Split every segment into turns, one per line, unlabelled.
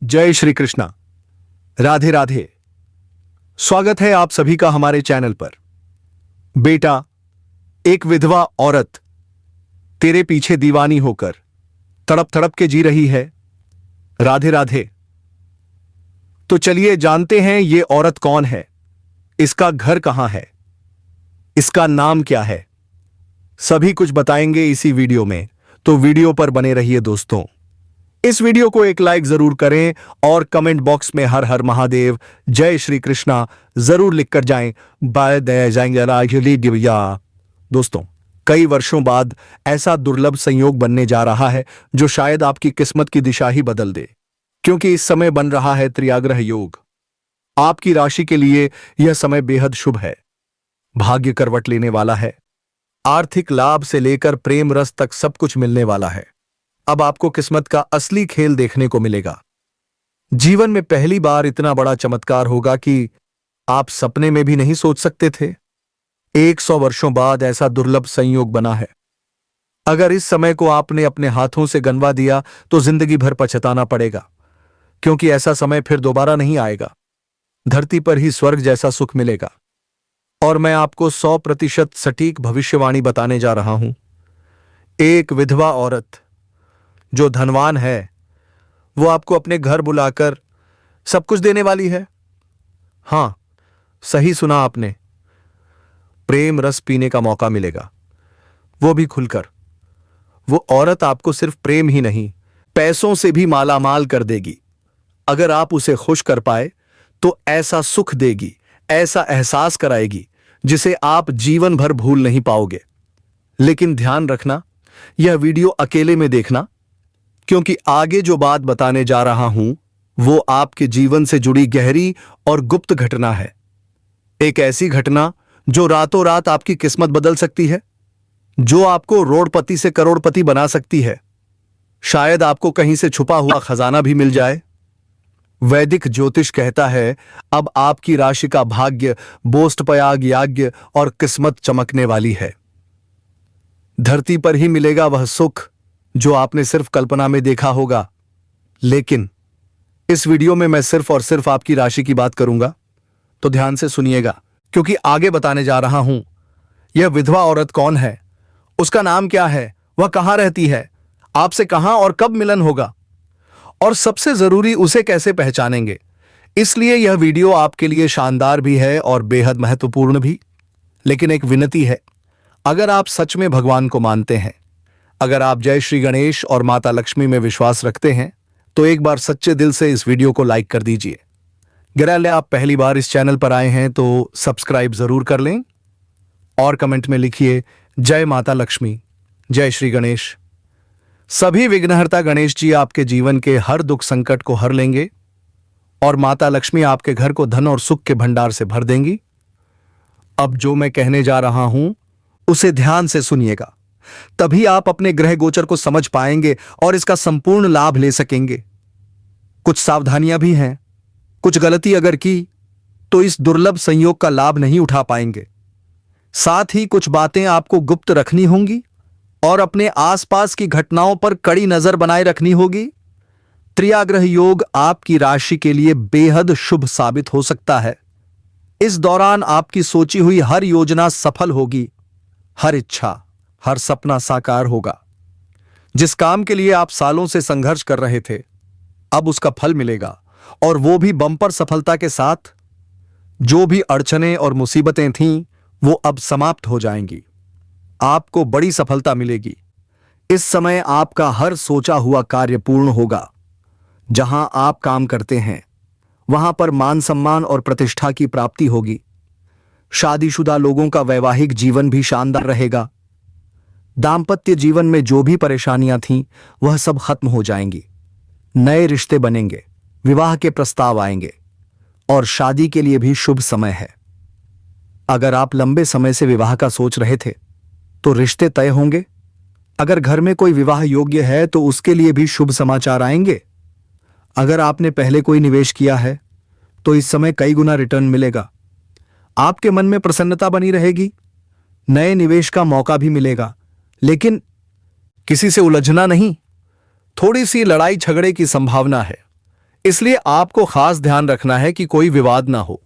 जय श्री कृष्णा। राधे राधे। स्वागत है आप सभी का हमारे चैनल पर। बेटा, एक विधवा औरत तेरे पीछे दीवानी होकर तड़प तड़प के जी रही है। राधे राधे। तो चलिए जानते हैं ये औरत कौन है, इसका घर कहां है, इसका नाम क्या है। सभी कुछ बताएंगे इसी वीडियो में, तो वीडियो पर बने रहिए दोस्तों। इस वीडियो को एक लाइक जरूर करें और कमेंट बॉक्स में हर हर महादेव, जय श्री कृष्णा जरूर लिखकर जाएं। बाय दया जाएंगे। दोस्तों, कई वर्षों बाद ऐसा दुर्लभ संयोग बनने जा रहा है जो शायद आपकी किस्मत की दिशा ही बदल दे, क्योंकि इस समय बन रहा है त्रियाग्रह योग। आपकी राशि के लिए यह समय बेहद शुभ है। भाग्य करवट लेने वाला है। आर्थिक लाभ से लेकर प्रेम रस तक सब कुछ मिलने वाला है। अब आपको किस्मत का असली खेल देखने को मिलेगा। जीवन में पहली बार इतना बड़ा चमत्कार होगा कि आप सपने में भी नहीं सोच सकते थे। 100 वर्षों बाद ऐसा दुर्लभ संयोग बना है। अगर इस समय को आपने अपने हाथों से गंवा दिया तो जिंदगी भर पछताना पड़ेगा, क्योंकि ऐसा समय फिर दोबारा नहीं आएगा। धरती पर ही स्वर्ग जैसा सुख मिलेगा। और मैं आपको 100% सटीक भविष्यवाणी बताने जा रहा हूं। एक विधवा औरत जो धनवान है, वो आपको अपने घर बुलाकर सब कुछ देने वाली है। हां, सही सुना आपने। प्रेम रस पीने का मौका मिलेगा, वो भी खुलकर। वो औरत आपको सिर्फ प्रेम ही नहीं, पैसों से भी मालामाल कर देगी। अगर आप उसे खुश कर पाए तो ऐसा सुख देगी, ऐसा एहसास कराएगी जिसे आप जीवन भर भूल नहीं पाओगे। लेकिन ध्यान रखना, यह वीडियो अकेले में देखना, क्योंकि आगे जो बात बताने जा रहा हूं वो आपके जीवन से जुड़ी गहरी और गुप्त घटना है। एक ऐसी घटना जो रातों रात आपकी किस्मत बदल सकती है, जो आपको रोड़पति से करोड़पति बना सकती है। शायद आपको कहीं से छुपा हुआ खजाना भी मिल जाए। वैदिक ज्योतिष कहता है अब आपकी राशि का भाग्य बोस्टपयाग याज्ञ और किस्मत चमकने वाली है। धरती पर ही मिलेगा वह सुख जो आपने सिर्फ कल्पना में देखा होगा। लेकिन इस वीडियो में मैं सिर्फ और सिर्फ आपकी राशि की बात करूंगा, तो ध्यान से सुनिएगा, क्योंकि आगे बताने जा रहा हूं यह विधवा औरत कौन है, उसका नाम क्या है, वह कहां रहती है, आपसे कहां और कब मिलन होगा, और सबसे जरूरी उसे कैसे पहचानेंगे। इसलिए यह वीडियो आपके लिए शानदार भी है और बेहद महत्वपूर्ण भी। लेकिन एक विनती है, अगर आप सच में भगवान को मानते हैं, अगर आप जय श्री गणेश और माता लक्ष्मी में विश्वास रखते हैं, तो एक बार सच्चे दिल से इस वीडियो को लाइक कर दीजिए। अगर आप पहली बार इस चैनल पर आए हैं तो सब्सक्राइब जरूर कर लें और कमेंट में लिखिए जय माता लक्ष्मी, जय श्री गणेश। सभी विघ्नहर्ता गणेश जी आपके जीवन के हर दुख संकट को हर लेंगे और माता लक्ष्मी आपके घर को धन और सुख के भंडार से भर देंगी। अब जो मैं कहने जा रहा हूं उसे ध्यान से सुनिएगा, तभी आप अपने ग्रह गोचर को समझ पाएंगे और इसका संपूर्ण लाभ ले सकेंगे। कुछ सावधानियां भी हैं। कुछ गलती अगर की तो इस दुर्लभ संयोग का लाभ नहीं उठा पाएंगे। साथ ही कुछ बातें आपको गुप्त रखनी होंगी और अपने आसपास की घटनाओं पर कड़ी नजर बनाए रखनी होगी। त्रियाग्रह योग आपकी राशि के लिए बेहद शुभ साबित हो सकता है। इस दौरान आपकी सोची हुई हर योजना सफल होगी। हर इच्छा, हर सपना साकार होगा। जिस काम के लिए आप सालों से संघर्ष कर रहे थे, अब उसका फल मिलेगा, और वो भी बम्पर सफलता के साथ। जो भी अड़चनें और मुसीबतें थीं, वो अब समाप्त हो जाएंगी। आपको बड़ी सफलता मिलेगी। इस समय आपका हर सोचा हुआ कार्य पूर्ण होगा। जहां आप काम करते हैं वहां पर मान सम्मान और प्रतिष्ठा की प्राप्ति होगी। शादीशुदा लोगों का वैवाहिक जीवन भी शानदार रहेगा। दांपत्य जीवन में जो भी परेशानियां थीं वह सब खत्म हो जाएंगी। नए रिश्ते बनेंगे, विवाह के प्रस्ताव आएंगे और शादी के लिए भी शुभ समय है। अगर आप लंबे समय से विवाह का सोच रहे थे तो रिश्ते तय होंगे। अगर घर में कोई विवाह योग्य है तो उसके लिए भी शुभ समाचार आएंगे। अगर आपने पहले कोई निवेश किया है तो इस समय कई गुना रिटर्न मिलेगा। आपके मन में प्रसन्नता बनी रहेगी। नए निवेश का मौका भी मिलेगा, लेकिन किसी से उलझना नहीं। थोड़ी सी लड़ाई झगड़े की संभावना है। इसलिए आपको खास ध्यान रखना है कि कोई विवाद ना हो।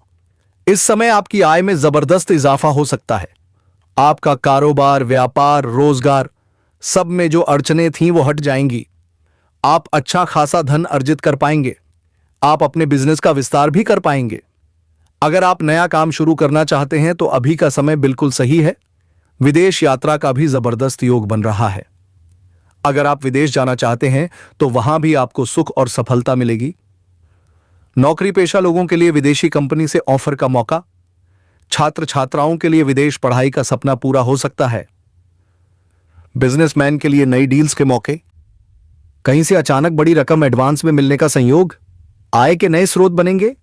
इस समय आपकी आय में जबरदस्त इजाफा हो सकता है। आपका कारोबार, व्यापार, रोजगार सब में जो अड़चनें थीं वो हट जाएंगी। आप अच्छा खासा धन अर्जित कर पाएंगे। आप अपने बिजनेस का विस्तार भी कर पाएंगे। अगर आप नया काम शुरू करना चाहते हैं तो अभी का समय बिल्कुल सही है। विदेश यात्रा का भी जबरदस्त योग बन रहा है। अगर आप विदेश जाना चाहते हैं तो वहां भी आपको सुख और सफलता मिलेगी। नौकरी पेशा लोगों के लिए विदेशी कंपनी से ऑफर का मौका। छात्र छात्राओं के लिए विदेश पढ़ाई का सपना पूरा हो सकता है। बिजनेसमैन के लिए नई डील्स के मौके। कहीं से अचानक बड़ी रकम एडवांस में मिलने का संयोग। आय के नए स्रोत बनेंगे।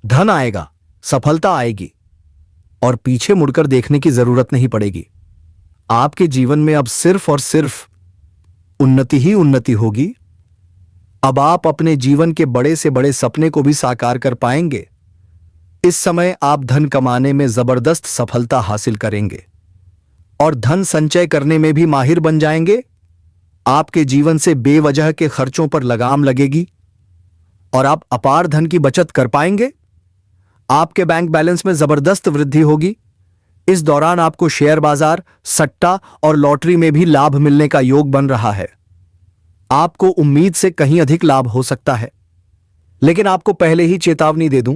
धन आएगा, सफलता आएगी और पीछे मुड़कर देखने की जरूरत नहीं पड़ेगी। आपके जीवन में अब सिर्फ और सिर्फ उन्नति ही उन्नति होगी। अब आप अपने जीवन के बड़े से बड़े सपने को भी साकार कर पाएंगे। इस समय आप धन कमाने में जबरदस्त सफलता हासिल करेंगे और धन संचय करने में भी माहिर बन जाएंगे। आपके जीवन से बेवजह के खर्चों पर लगाम लगेगी और आप अपार धन की बचत कर पाएंगे। आपके बैंक बैलेंस में जबरदस्त वृद्धि होगी। इस दौरान आपको शेयर बाजार, सट्टा और लॉटरी में भी लाभ मिलने का योग बन रहा है। आपको उम्मीद से कहीं अधिक लाभ हो सकता है। लेकिन आपको पहले ही चेतावनी दे दूं,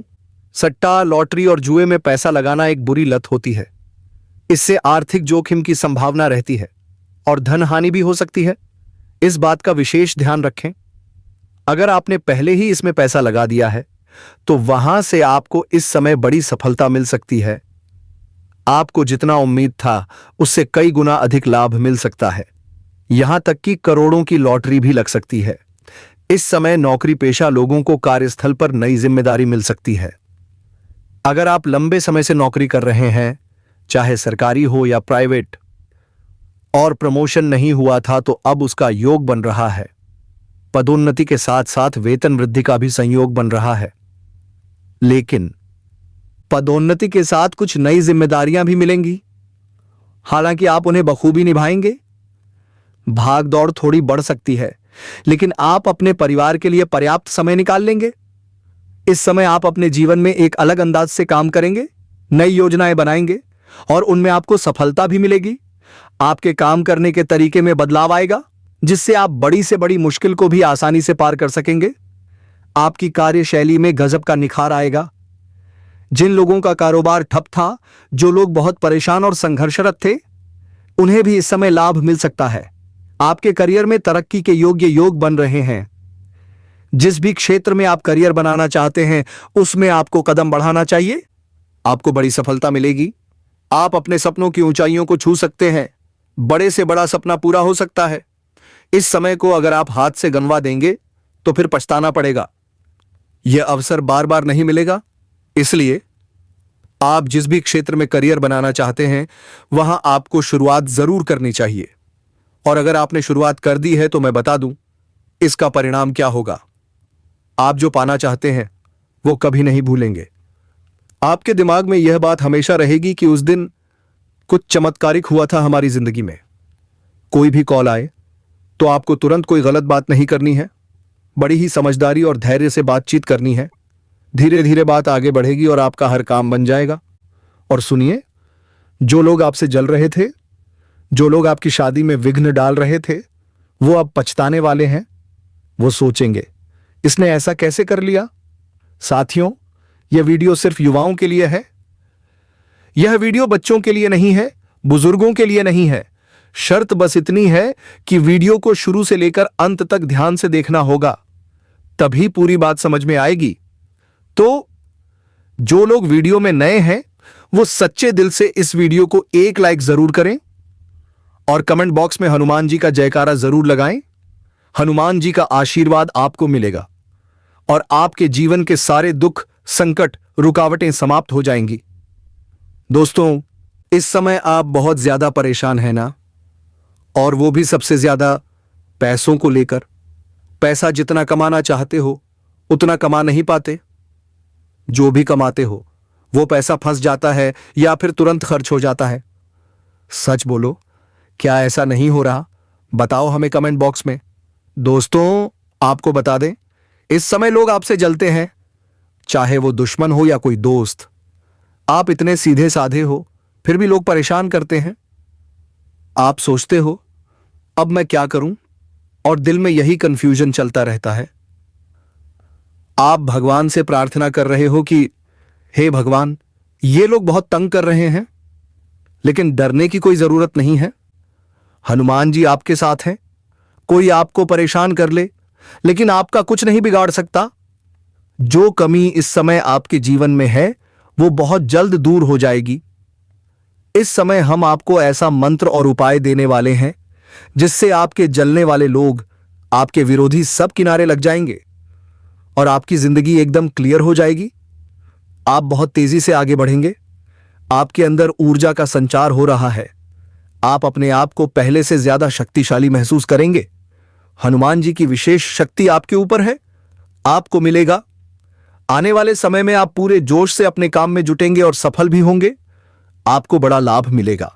सट्टा, लॉटरी और जुए में पैसा लगाना एक बुरी लत होती है। इससे आर्थिक जोखिम की संभावना रहती है और धन हानि भी हो सकती है। इस बात का विशेष ध्यान रखें। अगर आपने पहले ही इसमें पैसा लगा दिया है तो वहां से आपको इस समय बड़ी सफलता मिल सकती है। आपको जितना उम्मीद था उससे कई गुना अधिक लाभ मिल सकता है। यहां तक कि करोड़ों की लॉटरी भी लग सकती है। इस समय नौकरी पेशा लोगों को कार्यस्थल पर नई जिम्मेदारी मिल सकती है। अगर आप लंबे समय से नौकरी कर रहे हैं, चाहे सरकारी हो या प्राइवेट, और प्रमोशन नहीं हुआ था तो अब उसका योग बन रहा है। पदोन्नति के साथ साथ वेतन वृद्धि का भी संयोग बन रहा है। लेकिन पदोन्नति के साथ कुछ नई जिम्मेदारियां भी मिलेंगी। हालांकि आप उन्हें बखूबी निभाएंगे। भाग दौड़ थोड़ी बढ़ सकती है, लेकिन आप अपने परिवार के लिए पर्याप्त समय निकाल लेंगे। इस समय आप अपने जीवन में एक अलग अंदाज से काम करेंगे, नई योजनाएं बनाएंगे और उनमें आपको सफलता भी मिलेगी। आपके काम करने के तरीके में बदलाव आएगा, जिससे आप बड़ी से बड़ी मुश्किल को भी आसानी से पार कर सकेंगे। आपकी कार्यशैली में गजब का निखार आएगा। जिन लोगों का कारोबार ठप था, जो लोग बहुत परेशान और संघर्षरत थे, उन्हें भी इस समय लाभ मिल सकता है। आपके करियर में तरक्की के योग्य योग बन रहे हैं। जिस भी क्षेत्र में आप करियर बनाना चाहते हैं उसमें आपको कदम बढ़ाना चाहिए। आपको बड़ी सफलता मिलेगी। आप अपने सपनों की ऊंचाइयों को छू सकते हैं। बड़े से बड़ा सपना पूरा हो सकता है। इस समय को अगर आप हाथ से गंवा देंगे तो फिर पछताना पड़ेगा। यह अवसर बार बार नहीं मिलेगा। इसलिए आप जिस भी क्षेत्र में करियर बनाना चाहते हैं वहां आपको शुरुआत जरूर करनी चाहिए। और अगर आपने शुरुआत कर दी है तो मैं बता दूं इसका परिणाम क्या होगा। आप जो पाना चाहते हैं वो कभी नहीं भूलेंगे। आपके दिमाग में यह बात हमेशा रहेगी कि उस दिन कुछ चमत्कारिक हुआ था हमारी जिंदगी में। कोई भी कॉल आए तो आपको तुरंत कोई गलत बात नहीं करनी है। बड़ी ही समझदारी और धैर्य से बातचीत करनी है। धीरे धीरे बात आगे बढ़ेगी और आपका हर काम बन जाएगा। और सुनिए, जो लोग आपसे जल रहे थे, जो लोग आपकी शादी में विघ्न डाल रहे थे, वो अब पछताने वाले हैं। वो सोचेंगे इसने ऐसा कैसे कर लिया। साथियों, यह वीडियो सिर्फ युवाओं के लिए है। यह वीडियो बच्चों के लिए नहीं है, बुजुर्गों के लिए नहीं है। शर्त बस इतनी है कि वीडियो को शुरू से लेकर अंत तक ध्यान से देखना होगा, तभी पूरी बात समझ में आएगी। तो जो लोग वीडियो में नए हैं वो सच्चे दिल से इस वीडियो को एक लाइक जरूर करें और कमेंट बॉक्स में हनुमान जी का जयकारा जरूर लगाएं। हनुमान जी का आशीर्वाद आपको मिलेगा और आपके जीवन के सारे दुख, संकट, रुकावटें समाप्त हो जाएंगी। दोस्तों, इस समय आप बहुत ज्यादा परेशान हैं ना, और वो भी सबसे ज्यादा पैसों को लेकर। पैसा जितना कमाना चाहते हो उतना कमा नहीं पाते। जो भी कमाते हो वो पैसा फंस जाता है या फिर तुरंत खर्च हो जाता है। सच बोलो, क्या ऐसा नहीं हो रहा? बताओ हमें कमेंट बॉक्स में। दोस्तों, आपको बता दें, इस समय लोग आपसे जलते हैं, चाहे वो दुश्मन हो या कोई दोस्त। आप इतने सीधे साधे हो, फिर भी लोग परेशान करते हैं। आप सोचते हो अब मैं क्या करूं, और दिल में यही कंफ्यूजन चलता रहता है। आप भगवान से प्रार्थना कर रहे हो कि हे भगवान, ये लोग बहुत तंग कर रहे हैं, लेकिन डरने की कोई जरूरत नहीं है। हनुमान जी आपके साथ हैं। कोई आपको परेशान कर ले, लेकिन आपका कुछ नहीं बिगाड़ सकता। जो कमी इस समय आपके जीवन में है, वो बहुत जल्द दूर हो जाएगी। इस समय हम आपको ऐसा मंत्र और उपाय देने वाले हैं जिससे आपके जलने वाले लोग, आपके विरोधी सब किनारे लग जाएंगे और आपकी जिंदगी एकदम क्लियर हो जाएगी। आप बहुत तेजी से आगे बढ़ेंगे। आपके अंदर ऊर्जा का संचार हो रहा है। आप अपने आप को पहले से ज्यादा शक्तिशाली महसूस करेंगे। हनुमान जी की विशेष शक्ति आपके ऊपर है, आपको मिलेगा। आने वाले समय में आप पूरे जोश से अपने काम में जुटेंगे और सफल भी होंगे। आपको बड़ा लाभ मिलेगा।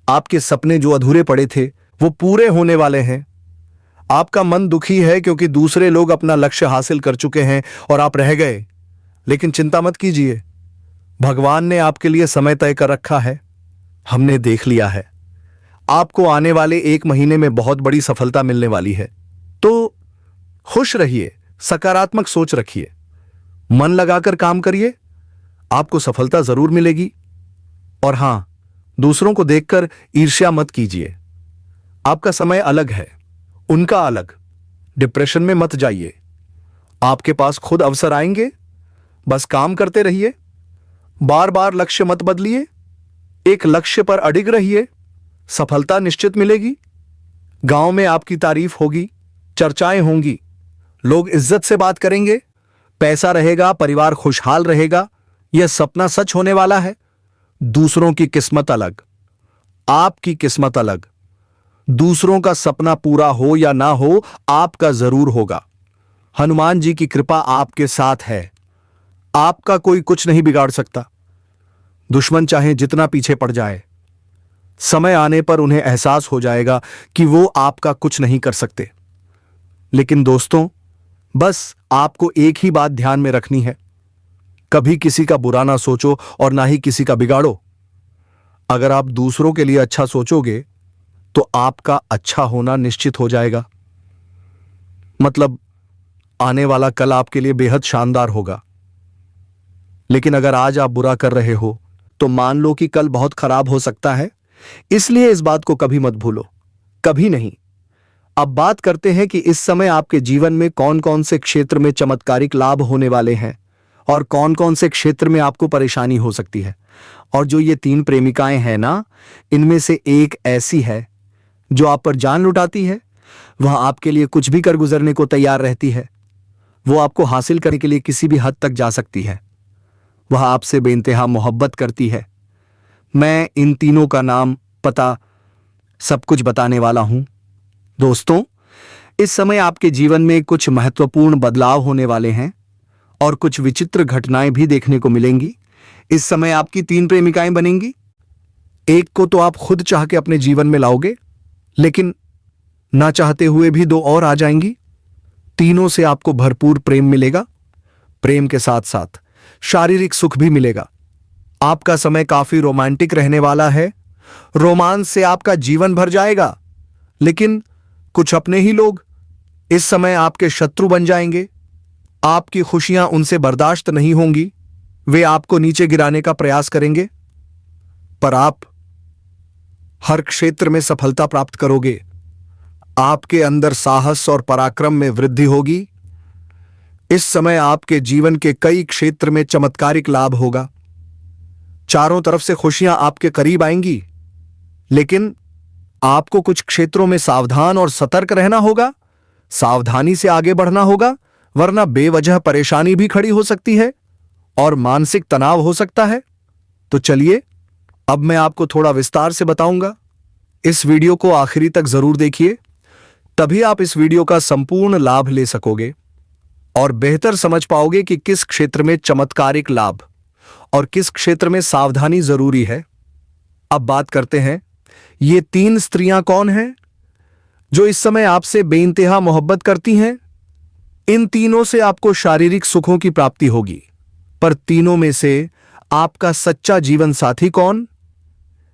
आपके सपने जो अधूरे पड़े थे, वो पूरे होने वाले हैं। आपका मन दुखी है क्योंकि दूसरे लोग अपना लक्ष्य हासिल कर चुके हैं और आप रह गए, लेकिन चिंता मत कीजिए। भगवान ने आपके लिए समय तय कर रखा है। हमने देख लिया है। आपको आने वाले 1 महीने में बहुत बड़ी सफलता मिलने वाली है। तो खुश रहिए, सकारात्मक सोच रखिए, मन लगाकर काम करिए, आपको सफलता जरूर मिलेगी। और हां, दूसरों को देखकर ईर्ष्या मत कीजिए। आपका समय अलग है, उनका अलग। डिप्रेशन में मत जाइए। आपके पास खुद अवसर आएंगे। बस काम करते रहिए। बार बार लक्ष्य मत बदलिए। एक लक्ष्य पर अडिग रहिए। सफलता निश्चित मिलेगी। गांव में आपकी तारीफ होगी, चर्चाएं होंगी, लोग इज्जत से बात करेंगे, पैसा रहेगा, परिवार खुशहाल रहेगा। यह सपना सच होने वाला है। दूसरों की किस्मत अलग, आपकी किस्मत अलग। दूसरों का सपना पूरा हो या ना हो, आपका जरूर होगा। हनुमान जी की कृपा आपके साथ है। आपका कोई कुछ नहीं बिगाड़ सकता। दुश्मन चाहे जितना पीछे पड़ जाए, समय आने पर उन्हें एहसास हो जाएगा कि वो आपका कुछ नहीं कर सकते। लेकिन दोस्तों, बस आपको एक ही बात ध्यान में रखनी है, कभी किसी का बुरा ना सोचो और ना ही किसी का बिगाड़ो। अगर आप दूसरों के लिए अच्छा सोचोगे तो आपका अच्छा होना निश्चित हो जाएगा। मतलब आने वाला कल आपके लिए बेहद शानदार होगा। लेकिन अगर आज आप बुरा कर रहे हो तो मान लो कि कल बहुत खराब हो सकता है। इसलिए इस बात को कभी मत भूलो, कभी नहीं। अब बात करते हैं कि इस समय आपके जीवन में कौन कौन से क्षेत्र में चमत्कारिक लाभ होने वाले हैं और कौन कौन से क्षेत्र में आपको परेशानी हो सकती है। और जो ये 3 प्रेमिकाएं हैं ना, इनमें से एक ऐसी है जो आप पर जान लुटाती है। वह आपके लिए कुछ भी कर गुजरने को तैयार रहती है। वो आपको हासिल करने के लिए किसी भी हद तक जा सकती है। वह आपसे बेइंतहा मोहब्बत करती है। मैं इन तीनों का नाम, पता, सब कुछ बताने वाला हूं। दोस्तों, इस समय आपके जीवन में कुछ महत्वपूर्ण बदलाव होने वाले हैं और कुछ विचित्र घटनाएं भी देखने को मिलेंगी। इस समय आपकी 3 प्रेमिकाएं बनेंगी। एक को तो आप खुद चाह के अपने जीवन में लाओगे, लेकिन ना चाहते हुए भी 2 और आ जाएंगी। तीनों से आपको भरपूर प्रेम मिलेगा। प्रेम के साथ साथ शारीरिक सुख भी मिलेगा। आपका समय काफी रोमांटिक रहने वाला है। रोमांस से आपका जीवन भर जाएगा। लेकिन कुछ अपने ही लोग इस समय आपके शत्रु बन जाएंगे। आपकी खुशियां उनसे बर्दाश्त नहीं होंगी। वे आपको नीचे गिराने का प्रयास करेंगे, पर आप हर क्षेत्र में सफलता प्राप्त करोगे। आपके अंदर साहस और पराक्रम में वृद्धि होगी। इस समय आपके जीवन के कई क्षेत्र में चमत्कारिक लाभ होगा। चारों तरफ से खुशियां आपके करीब आएंगी, लेकिन आपको कुछ क्षेत्रों में सावधान और सतर्क रहना होगा। सावधानी से आगे बढ़ना होगा, वरना बेवजह परेशानी भी खड़ी हो सकती है और मानसिक तनाव हो सकता है। तो चलिए, अब मैं आपको थोड़ा विस्तार से बताऊंगा। इस वीडियो को आखिरी तक जरूर देखिए, तभी आप इस वीडियो का संपूर्ण लाभ ले सकोगे और बेहतर समझ पाओगे कि किस क्षेत्र में चमत्कारिक लाभ और किस क्षेत्र में सावधानी जरूरी है। अब बात करते हैं, ये 3 स्त्रियां कौन हैं जो इस समय आपसे बेइंतहा मोहब्बत करती हैं? इन तीनों से आपको शारीरिक सुखों की प्राप्ति होगी, पर तीनों में से आपका सच्चा जीवन साथी कौन,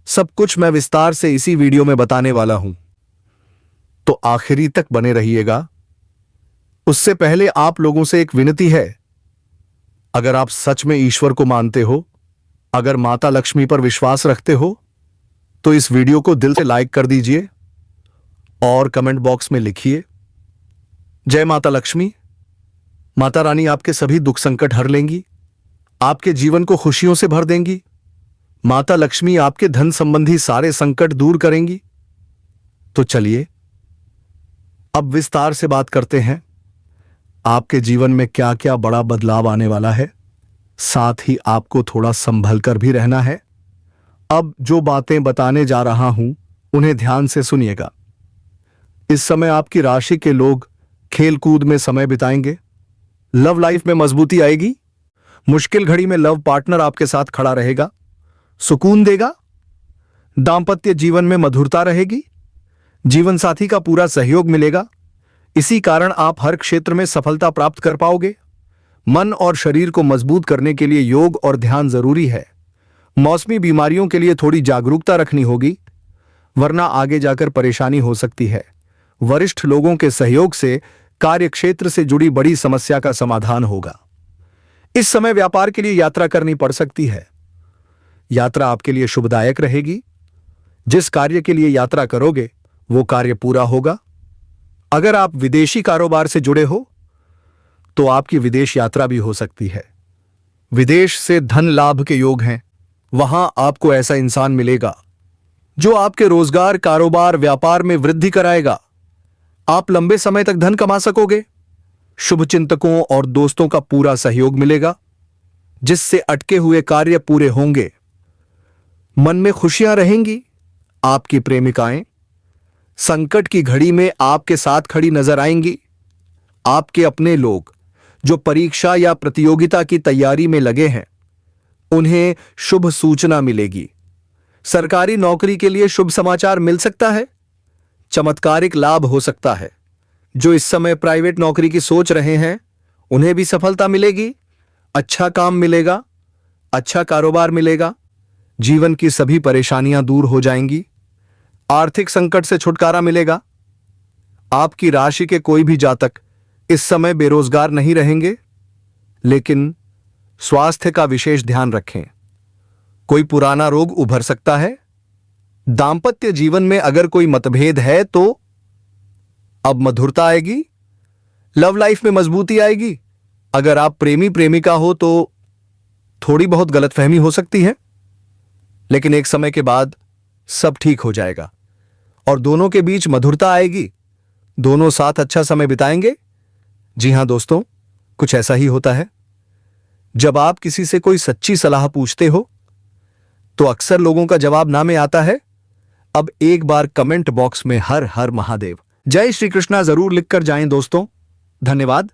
सब कुछ मैं विस्तार से इसी वीडियो में बताने वाला हूं, तो आखिरी तक बने रहिएगा। उससे पहले आप लोगों से एक विनती है, अगर आप सच में ईश्वर को मानते हो, अगर माता लक्ष्मी पर विश्वास रखते हो, तो इस वीडियो को दिल से लाइक कर दीजिए और कमेंट बॉक्स में लिखिए, जय माता लक्ष्मी। माता रानी आपके सभी दुख संकट हर लेंगी, आपके जीवन को खुशियों से भर देंगी। माता लक्ष्मी आपके धन संबंधी सारे संकट दूर करेंगी। तो चलिए अब विस्तार से बात करते हैं, आपके जीवन में क्या क्या बड़ा बदलाव आने वाला है, साथ ही आपको थोड़ा संभल कर भी रहना है। अब जो बातें बताने जा रहा हूं उन्हें ध्यान से सुनिएगा। इस समय आपकी राशि के लोग खेल कूद में समय बिताएंगे, लव लाइफ में मजबूती आएगी, मुश्किल घड़ी में लव पार्टनर आपके साथ खड़ा रहेगा, सुकून देगा, दांपत्य जीवन में मधुरता रहेगी, जीवन साथी का पूरा सहयोग मिलेगा। इसी कारण आप हर क्षेत्र में सफलता प्राप्त कर पाओगे। मन और शरीर को मजबूत करने के लिए योग और ध्यान जरूरी है। मौसमी बीमारियों के लिए थोड़ी जागरूकता रखनी होगी, वरना आगे जाकर परेशानी हो सकती है। वरिष्ठ लोगों के सहयोग से कार्य क्षेत्र से जुड़ी बड़ी समस्या का समाधान होगा। इस समय व्यापार के लिए यात्रा करनी पड़ सकती है। यात्रा आपके लिए शुभदायक रहेगी। जिस कार्य के लिए यात्रा करोगे वो कार्य पूरा होगा। अगर आप विदेशी कारोबार से जुड़े हो तो आपकी विदेश यात्रा भी हो सकती है। विदेश से धन लाभ के योग हैं। वहां आपको ऐसा इंसान मिलेगा जो आपके रोजगार, कारोबार, व्यापार में वृद्धि कराएगा। आप लंबे समय तक धन कमा सकोगे। शुभ चिंतकों और दोस्तों का पूरा सहयोग मिलेगा, जिससे अटके हुए कार्य पूरे होंगे। मन में खुशियां रहेंगी। आपकी प्रेमिकाएं संकट की घड़ी में आपके साथ खड़ी नजर आएंगी। आपके अपने लोग जो परीक्षा या प्रतियोगिता की तैयारी में लगे हैं, उन्हें शुभ सूचना मिलेगी। सरकारी नौकरी के लिए शुभ समाचार मिल सकता है। चमत्कारिक लाभ हो सकता है। जो इस समय प्राइवेट नौकरी की सोच रहे हैं, उन्हें भी सफलता मिलेगी। अच्छा काम मिलेगा, अच्छा कारोबार मिलेगा। जीवन की सभी परेशानियां दूर हो जाएंगी। आर्थिक संकट से छुटकारा मिलेगा। आपकी राशि के कोई भी जातक इस समय बेरोजगार नहीं रहेंगे, लेकिन स्वास्थ्य का विशेष ध्यान रखें। कोई पुराना रोग उभर सकता है। दांपत्य जीवन में अगर कोई मतभेद है तो अब मधुरता आएगी। लव लाइफ में मजबूती आएगी। अगर आप प्रेमी प्रेमिका हो तो थोड़ी बहुत गलतफहमी हो सकती है, लेकिन एक समय के बाद सब ठीक हो जाएगा और दोनों के बीच मधुरता आएगी। दोनों साथ अच्छा समय बिताएंगे। जी हां दोस्तों, कुछ ऐसा ही होता है। जब आप किसी से कोई सच्ची सलाह पूछते हो तो अक्सर लोगों का जवाब ना में आता है। अब एक बार कमेंट बॉक्स में हर हर महादेव, जय श्री कृष्णा जरूर लिखकर जाएं दोस्तों। धन्यवाद।